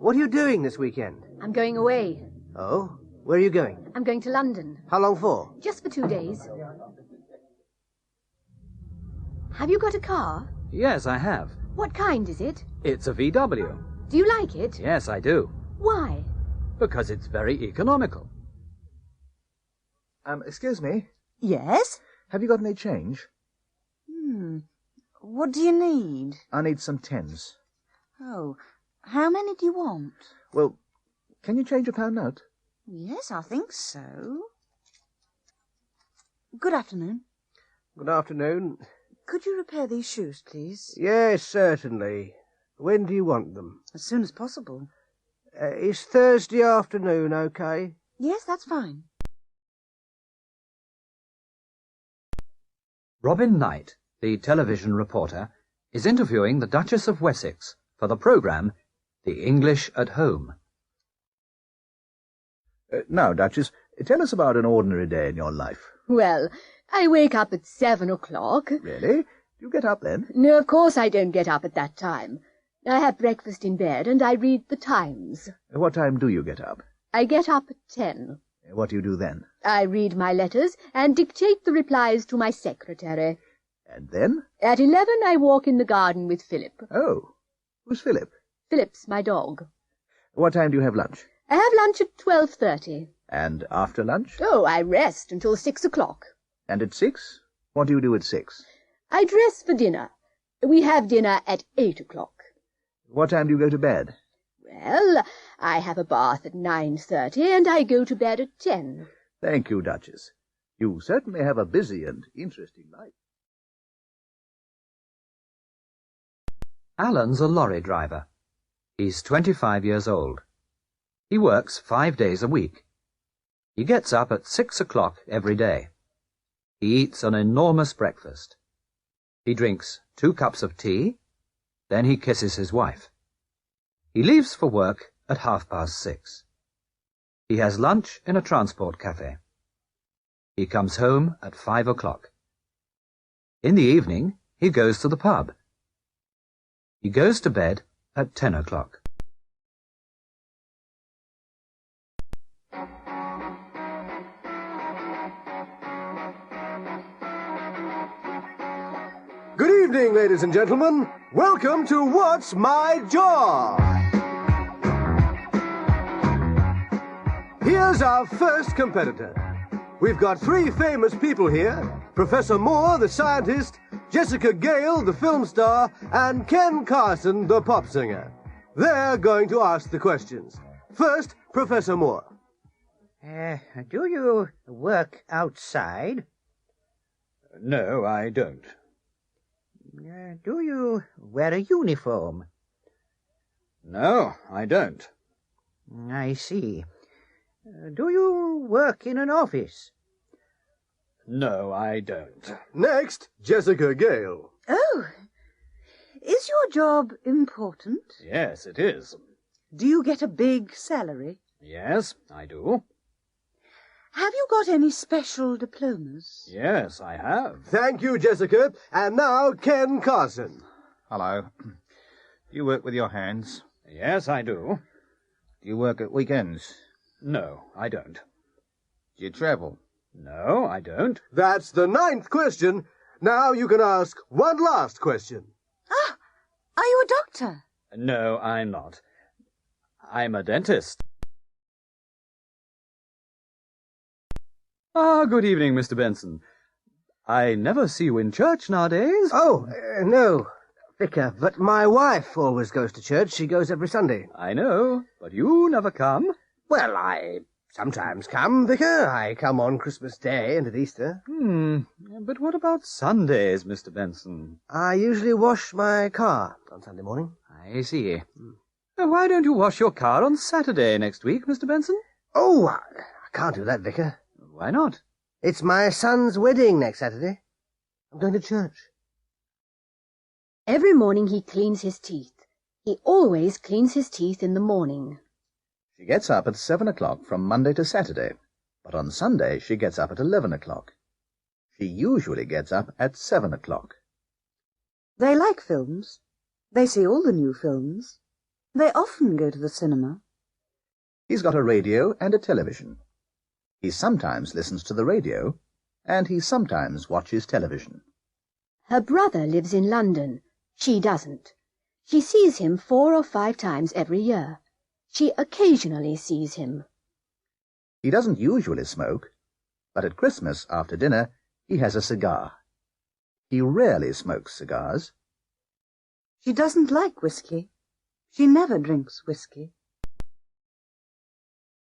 What are you doing this weekend? I'm going away. Oh? Where are you going? I'm going to London. How long for? Just for 2 days. Have you got a car? Yes, I have. What kind is it? It's a VW. Do you like it? Yes, I do. Why? Because it's very economical. Excuse me. Yes? Have you got any change? What do you need? I need some tens. Oh, how many do you want? Well, can you change a pound note? Yes, I think so. Good afternoon. Good afternoon. Could you repair these shoes, please? Yes, certainly. When do you want them? As soon as possible. Is Thursday afternoon okay? Yes, that's fine. Robin Knight, the television reporter, is interviewing the Duchess of Wessex for the programme The English at Home. Now, Duchess, tell us about an ordinary day in your life. Well, I wake up at 7 o'clock. Really? Do you get up then? No, of course I don't get up at that time. I have breakfast in bed and I read the Times. What time do you get up? I get up at 10. What do you do then? I read my letters and dictate the replies to my secretary. And then? At 11 I walk in the garden with Philip. Oh, who's Philip? Philip's my dog. What time do you have lunch? I have lunch at 12:30. And after lunch? Oh, I rest until 6 o'clock. And at 6? What do you do at 6? I dress for dinner. We have dinner at 8 o'clock. What time do you go to bed? Well, I have a bath at 9:30 and I go to bed at 10. Thank you, Duchess. You certainly have a busy and interesting life. Alan's a lorry driver. He's 25 years old. He works 5 days a week. He gets up at 6 o'clock every day. He eats an enormous breakfast. He drinks 2 cups of tea, then he kisses his wife. He leaves for work at 6:30. He has lunch in a transport cafe. He comes home at 5 o'clock. In the evening, he goes to the pub. He goes to bed at 10 o'clock. Good evening, ladies and gentlemen. Welcome to What's My Job? Here's our first competitor. We've got 3 famous people here. Professor Moore, the scientist, Jessica Gale, the film star, and Ken Carson, the pop singer. They're going to ask the questions. First, Professor Moore. Do you work outside? No, I don't. Do you wear a uniform? No, I don't. I see. Do you work in an office? No, I don't. Next, Jessica Gale. Oh, is your job important? Yes, it is. Do you get a big salary? Yes, I do. Have you got any special diplomas? Yes, I have. Thank you, Jessica. And now, Ken Carson. Hello. Do you work with your hands? Yes, I do. Do you work at weekends? No, I don't. Do you travel? No, I don't. That's the 9th question. Now you can ask one last question. Ah, are you a doctor? No, I'm not. I'm a dentist. Good evening, Mr. Benson. I never see you in church nowadays. Oh, no, Vicar, but my wife always goes to church. She goes every Sunday. I know, but you never come. Well, I sometimes come, Vicar. I come on Christmas Day and at Easter. But what about Sundays, Mr. Benson? I usually wash my car on Sunday morning. I see. Why don't you wash your car on Saturday next week, Mr. Benson? Oh, I can't do that, Vicar. Why not? It's my son's wedding next Saturday. I'm going to church. Every morning he cleans his teeth. He always cleans his teeth in the morning. She gets up at 7 o'clock from Monday to Saturday, but on Sunday she gets up at 11 o'clock. She usually gets up at 7 o'clock. They like films. They see all the new films. They often go to the cinema. He's got a radio and a television. He sometimes listens to the radio, and he sometimes watches television. Her brother lives in London. She doesn't. She sees him 4 or 5 times every year. She occasionally sees him. He doesn't usually smoke, but at Christmas, after dinner, he has a cigar. He rarely smokes cigars. She doesn't like whiskey. She never drinks whiskey.